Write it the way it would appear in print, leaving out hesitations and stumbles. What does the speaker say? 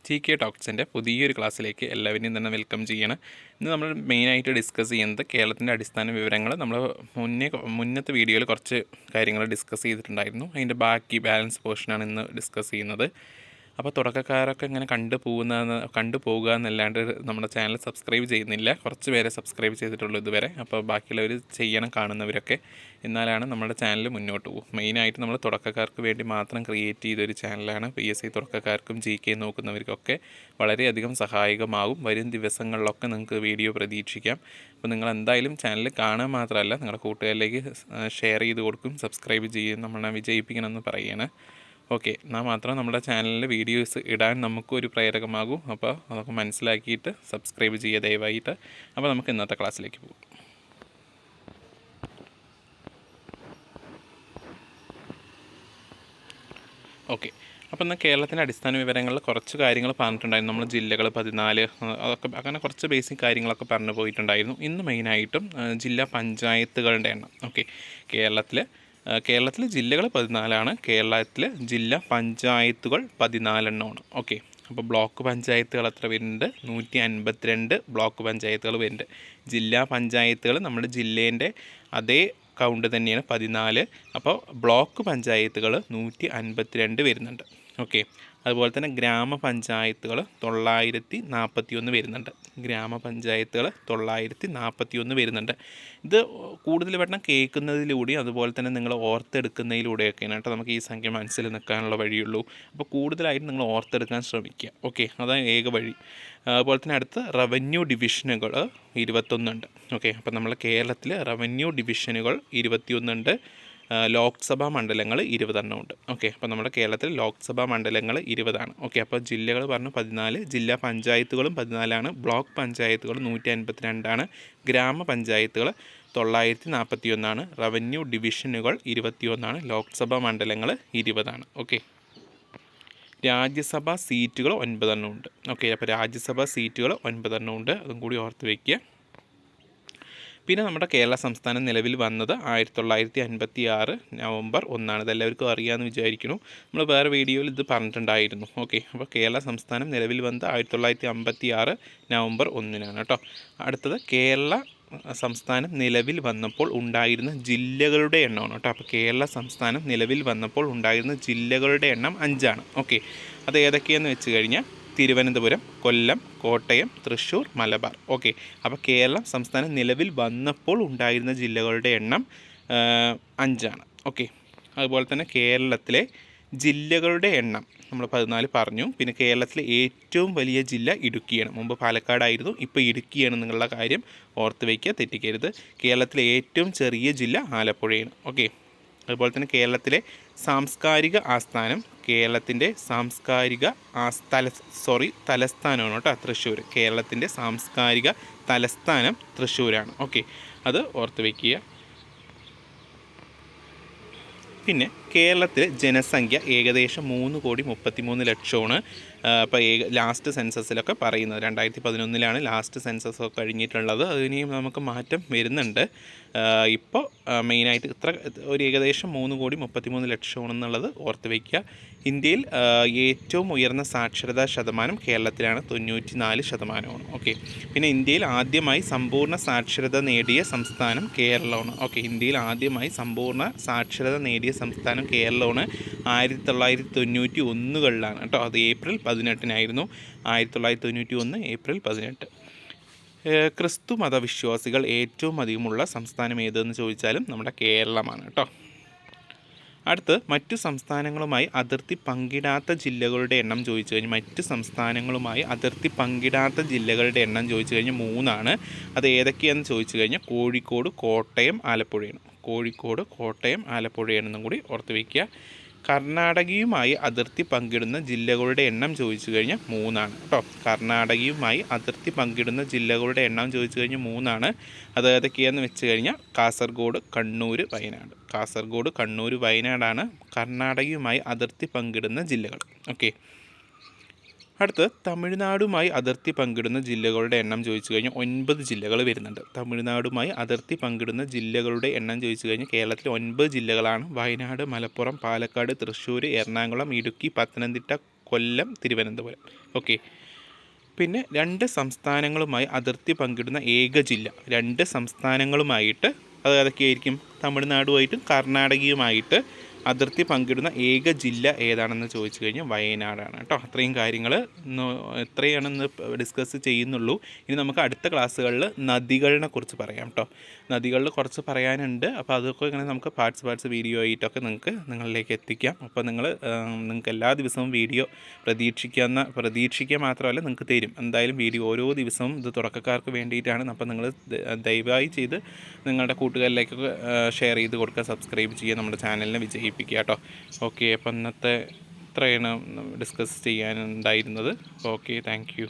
GK ടോക്സിൻ്റെ പുതിയൊരു ക്ലാസ്സിലേക്ക് എല്ലാവരെയും തന്നെ വെൽക്കം ചെയ്യണം. ഇന്ന് നമ്മൾ മെയിനായിട്ട് ഡിസ്കസ് ചെയ്യുന്നത് കേരളത്തിൻ്റെ അടിസ്ഥാന വിവരങ്ങൾ. നമ്മൾ മുന്നത്തെ വീഡിയോയിൽ കുറച്ച് കാര്യങ്ങൾ ഡിസ്കസ് ചെയ്തിട്ടുണ്ടായിരുന്നു. അതിൻ്റെ ബാക്കി ബാലൻസ് പോർഷനാണ് ഇന്ന് ഡിസ്കസ് ചെയ്യുന്നത്. അപ്പോൾ തുടക്കക്കാരൊക്കെ ഇങ്ങനെ കണ്ടുപോകുക എന്നല്ലാണ്ട് നമ്മുടെ ചാനൽ സബ്സ്ക്രൈബ് ചെയ്യുന്നില്ല. കുറച്ച് പേരെ സബ്സ്ക്രൈബ് ചെയ്തിട്ടുള്ളൂ ഇതുവരെ. അപ്പോൾ ബാക്കിയുള്ളവർ ചെയ്യണം, കാണുന്നവരൊക്കെ. എന്നാലാണ് നമ്മുടെ ചാനൽ മുന്നോട്ട് പോകും. മെയിനായിട്ട് നമ്മൾ തുടക്കക്കാർക്ക് വേണ്ടി മാത്രം ക്രിയേറ്റ് ചെയ്തൊരു ചാനലാണ്. PSC തുടക്കക്കാർക്കും GK നോക്കുന്നവർക്കൊക്കെ വളരെയധികം സഹായകമാകും. വരും ദിവസങ്ങളിലൊക്കെ നിങ്ങൾക്ക് വീഡിയോ പ്രതീക്ഷിക്കാം. അപ്പോൾ നിങ്ങൾ എന്തായാലും ചാനൽ കാണാൻ മാത്രമല്ല നിങ്ങളുടെ കൂട്ടുകാരിലേക്ക് ഷെയർ ചെയ്ത് കൊടുക്കും, സബ്സ്ക്രൈബ് ചെയ്യും, നമ്മളെ വിജയിപ്പിക്കണമെന്ന് പറയുകയാണ്. ഓക്കെ, എന്നാൽ മാത്രം നമ്മുടെ ചാനലിൽ വീഡിയോസ് ഇടാൻ നമുക്കും ഒരു പ്രേരകമാകും. അപ്പോൾ അതൊക്കെ മനസ്സിലാക്കിയിട്ട് സബ്സ്ക്രൈബ് ചെയ്യുക ദയവായിട്ട്. അപ്പോൾ നമുക്ക് ഇന്നത്തെ ക്ലാസ്സിലേക്ക് പോകും. ഓക്കെ, അപ്പോൾ ഇന്ന് കേരളത്തിൻ്റെ അടിസ്ഥാന വിവരങ്ങളിൽ കുറച്ച് കാര്യങ്ങൾ പറഞ്ഞിട്ടുണ്ടായിരുന്നു. നമ്മൾ ജില്ലകൾ 14 അതൊക്കെ അങ്ങനെ കുറച്ച് ബേസിക് കാര്യങ്ങളൊക്കെ പറഞ്ഞു പോയിട്ടുണ്ടായിരുന്നു. ഇന്ന് മെയിനായിട്ടും ജില്ലാ പഞ്ചായത്തുകളുടെ എണ്ണം. ഓക്കെ, കേരളത്തിൽ ജില്ലകൾ 14ആണ്. കേരളത്തിൽ ജില്ലാ പഞ്ചായത്തുകൾ 14 എണ്ണമാണ്. ഓക്കെ, അപ്പോൾ ബ്ലോക്ക് പഞ്ചായത്തുകൾ എത്ര വരുന്നുണ്ട്? 152 ബ്ലോക്ക് പഞ്ചായത്തുകൾ വരുന്നുണ്ട്. ജില്ലാ പഞ്ചായത്തുകൾ നമ്മുടെ ജില്ലേൻ്റെ അതേ കൗണ്ട് തന്നെയാണ് 14. അപ്പോൾ ബ്ലോക്ക് പഞ്ചായത്തുകൾ 152 വരുന്നുണ്ട്. ഓക്കെ, അതുപോലെ തന്നെ ഗ്രാമപഞ്ചായത്തുകൾ 941 വരുന്നുണ്ട്. ഗ്രാമപഞ്ചായത്തുകൾ 941 വരുന്നുണ്ട്. ഇത് കൂടുതൽ വട്ടം കേൾക്കുന്നതിലൂടെയും അതുപോലെ തന്നെ നിങ്ങൾ ഓർത്തെടുക്കുന്നതിലൂടെയൊക്കെയാണ് കേട്ടോ നമുക്ക് ഈ സംഖ്യ മനസ്സിൽ നിൽക്കാനുള്ള വഴിയുള്ളൂ. അപ്പോൾ കൂടുതലായിട്ട് നിങ്ങൾ ഓർത്തെടുക്കാൻ ശ്രമിക്കുക. ഓക്കെ, അതാണ് ഏക വഴി. അതുപോലെ തന്നെ അടുത്ത് റവന്യൂ ഡിവിഷനുകൾ 21 ഉണ്ട്. ഓക്കെ, അപ്പോൾ നമ്മൾ കേരളത്തിൽ റവന്യൂ ഡിവിഷനുകൾ 21 ഉണ്ട്. ലോക്സഭാ മണ്ഡലങ്ങൾ 20 ഉണ്ട്. ഓക്കെ, അപ്പോൾ നമ്മുടെ കേരളത്തിൽ ലോക്സഭാ മണ്ഡലങ്ങൾ 20ആണ്. ഓക്കെ, അപ്പോൾ ജില്ലകൾ പറഞ്ഞു 14, ജില്ലാ പഞ്ചായത്തുകളും 14ആണ്, ബ്ലോക്ക് പഞ്ചായത്തുകൾ 152ആണ്, ഗ്രാമപഞ്ചായത്തുകൾ 941ആണ്, റവന്യൂ ഡിവിഷനുകൾ 21ആണ്, ലോക്സഭാ മണ്ഡലങ്ങൾ 20ആണ്. ഓക്കെ, രാജ്യസഭാ സീറ്റുകൾ 9 ഉണ്ട്. ഓക്കെ, അപ്പോൾ രാജ്യസഭാ സീറ്റുകൾ 9 ഉണ്ട്. അതും കൂടി ഓർത്ത് വയ്ക്കുക. പിന്നെ നമ്മുടെ കേരള സംസ്ഥാനം നിലവിൽ വന്നത് 1956 നവംബർ 1. ഇതെല്ലാവർക്കും അറിയാമെന്ന് വിചാരിക്കുന്നു. നമ്മൾ വേറെ വീഡിയോയിൽ ഇത് പറഞ്ഞിട്ടുണ്ടായിരുന്നു. ഓക്കെ, അപ്പോൾ കേരള സംസ്ഥാനം നിലവിൽ വന്നത് 1956 നവംബർ 1 കേട്ടോ. അടുത്തത് കേരള സംസ്ഥാനം നിലവിൽ വന്നപ്പോൾ ഉണ്ടായിരുന്ന ജില്ലകളുടെ എണ്ണമാണ് കേട്ടോ. അപ്പോൾ കേരള സംസ്ഥാനം നിലവിൽ വന്നപ്പോൾ ഉണ്ടായിരുന്ന ജില്ലകളുടെ എണ്ണം 5ആണ്. ഓക്കെ, അത് ഏതൊക്കെയാണെന്ന് വെച്ച് കഴിഞ്ഞാൽ തിരുവനന്തപുരം, കൊല്ലം, കോട്ടയം, തൃശ്ശൂർ, മലബാർ. ഓക്കെ, അപ്പോൾ കേരളം സംസ്ഥാനം നിലവിൽ വന്നപ്പോൾ ഉണ്ടായിരുന്ന ജില്ലകളുടെ എണ്ണം 5ആണ്. ഓക്കെ, അതുപോലെ തന്നെ കേരളത്തിലെ ജില്ലകളുടെ എണ്ണം നമ്മൾ 14 പറഞ്ഞു. പിന്നെ കേരളത്തിലെ ഏറ്റവും വലിയ ജില്ല ഇടുക്കിയാണ്. മുമ്പ് പാലക്കാടായിരുന്നു, ഇപ്പോൾ ഇടുക്കിയാണ്. നിങ്ങളുടെ കാര്യം ഓർത്ത് വയ്ക്കുക, തെറ്റിക്കരുത്. കേരളത്തിലെ ഏറ്റവും ചെറിയ ജില്ല ആലപ്പുഴയാണ്. ഓക്കെ, അതുപോലെ തന്നെ കേരളത്തിലെ സാംസ്കാരിക ആസ്ഥാനം, കേരളത്തിൻ്റെ തലസ്ഥാനമാണ് കേട്ടോ തൃശ്ശൂർ. കേരളത്തിൻ്റെ സാംസ്കാരിക തലസ്ഥാനം തൃശ്ശൂരാണ്. ഓക്കെ, അത് ഓർത്ത് വയ്ക്കുക. പിന്നെ കേരളത്തിലെ ജനസംഖ്യ ഏകദേശം 3,33,00,000ആണ്. അപ്പോൾ ലാസ്റ്റ് സെൻസസിലൊക്കെ പറയുന്നത് 2011 ലാസ്റ്റ് സെൻസസ് ഒക്കെ കഴിഞ്ഞിട്ടുള്ളത്. അതിനെയും നമുക്ക് മാറ്റം വരുന്നുണ്ട്. ഇപ്പോൾ മെയിനായിട്ട് ഒരു ഏകദേശം 3,33,00,000 എന്നുള്ളത് ഓർത്ത് വയ്ക്കുക. ഇന്ത്യയിൽ ഏറ്റവും ഉയർന്ന സാക്ഷരതാ ശതമാനം കേരളത്തിലാണ്, 94%. ഓക്കെ, പിന്നെ ഇന്ത്യയിൽ ആദ്യമായി സമ്പൂർണ്ണ സാക്ഷരത നേടിയ സംസ്ഥാനം കേരളമാണ്. ഓക്കെ, ഇന്ത്യയിൽ ആദ്യമായി സമ്പൂർണ്ണ സാക്ഷരത നേടിയ സംസ്ഥാനം കേരളമാണ്. 1991 കേട്ടോ. അത് ഏപ്രിൽ 18 1991 ഏപ്രിൽ 18. ക്രിസ്തു മതവിശ്വാസികൾ ഏറ്റവും അധികമുള്ള സംസ്ഥാനം ഏതെന്ന് ചോദിച്ചാലും നമ്മുടെ കേരളമാണ് കേട്ടോ. അടുത്ത് മറ്റു സംസ്ഥാനങ്ങളുമായി അതിർത്തി പങ്കിടാത്ത ജില്ലകളുടെ എണ്ണം ചോദിച്ചു കഴിഞ്ഞാൽ ചോദിച്ചു കഴിഞ്ഞാൽ 3ആണ്. അത് ഏതൊക്കെയാണെന്ന് ചോദിച്ചു കഴിഞ്ഞാൽ കോഴിക്കോട്, കോട്ടയം, ആലപ്പുഴയാണ്. കോഴിക്കോട്, കോട്ടയം, ആലപ്പുഴയാണെന്നും കൂടി ഓർത്ത് വയ്ക്കുക. കർണാടകയുമായി അതിർത്തി പങ്കിടുന്ന ജില്ലകളുടെ എണ്ണം ചോദിച്ചു കഴിഞ്ഞാൽ 3ആണ് കേട്ടോ. കർണാടകയുമായി അതിർത്തി പങ്കിടുന്ന ജില്ലകളുടെ എണ്ണം ചോദിച്ചു കഴിഞ്ഞാൽ 3ആണ്. അത് ഏതൊക്കെയാണെന്ന് വെച്ച് കഴിഞ്ഞാൽ കാസർഗോഡ്, കണ്ണൂർ, വയനാട്. കാസർഗോഡ്, കണ്ണൂർ, വയനാടാണ് കർണാടകയുമായി അതിർത്തി പങ്കിടുന്ന ജില്ലകൾ. ഓക്കെ, അടുത്ത് തമിഴ്നാടുമായി അതിർത്തി പങ്കിടുന്ന ജില്ലകളുടെ എണ്ണം ചോദിച്ചു കഴിഞ്ഞാൽ 9 ജില്ലകൾ വരുന്നുണ്ട്. തമിഴ്നാടുമായി അതിർത്തി പങ്കിടുന്ന ജില്ലകളുടെ എണ്ണം ചോദിച്ചു കഴിഞ്ഞാൽ കേരളത്തിൽ 9 ജില്ലകളാണ്. വയനാട്, മലപ്പുറം, പാലക്കാട്, തൃശ്ശൂർ, എറണാകുളം, ഇടുക്കി, പത്തനംതിട്ട, കൊല്ലം, തിരുവനന്തപുരം. ഓക്കെ. പിന്നെ 2 സംസ്ഥാനങ്ങളുമായി അതിർത്തി പങ്കിടുന്ന ഏക ജില്ല, 2 സംസ്ഥാനങ്ങളുമായിട്ട്, അത് ഏതൊക്കെയായിരിക്കും? തമിഴ്നാടുമായിട്ടും കർണാടകയുമായിട്ട് അതിർത്തി പങ്കിടുന്ന ഏക ജില്ല ഏതാണെന്ന് ചോദിച്ചു കഴിഞ്ഞാൽ വയനാടാണ് കേട്ടോ. അത്രയും കാര്യങ്ങൾ എത്രയാണെന്ന് ഡിസ്കസ് ചെയ്യുന്നുള്ളൂ. ഇനി നമുക്ക് അടുത്ത ക്ലാസ്സുകളിൽ നദികളെ കുറിച്ച് പറയാം കേട്ടോ. നദികളിൽ കുറച്ച് പറയാനുണ്ട്. അപ്പോൾ അതൊക്കെ ഇങ്ങനെ നമുക്ക് പാർട്സ് വീഡിയോ ആയിട്ടൊക്കെ നിങ്ങളിലേക്ക് എത്തിക്കാം. അപ്പോൾ നിങ്ങൾക്ക് എല്ലാ ദിവസവും വീഡിയോ പ്രതീക്ഷിക്കുക മാത്രമല്ല, നിങ്ങൾക്ക് തരും എന്തായാലും വീഡിയോ ഓരോ ദിവസവും. ഇത് തുടക്കക്കാർക്ക് വേണ്ടിയിട്ടാണ്. അപ്പോൾ നിങ്ങൾ ദയവായി ചെയ്ത് നിങ്ങളുടെ കൂട്ടുകാരിലേക്കൊക്കെ ഷെയർ ചെയ്ത് കൊടുക്കുക, സബ്സ്ക്രൈബ് ചെയ്യുക, നമ്മുടെ ചാനലിനെ വിജയിപ്പിക്കുക കേട്ടോ. ഓക്കെ, അപ്പോൾ ഇന്നത്തെ ഇത്രയാണ് ഡിസ്കസ് ചെയ്യാനുണ്ടായിരുന്നത്. Okay, thank U.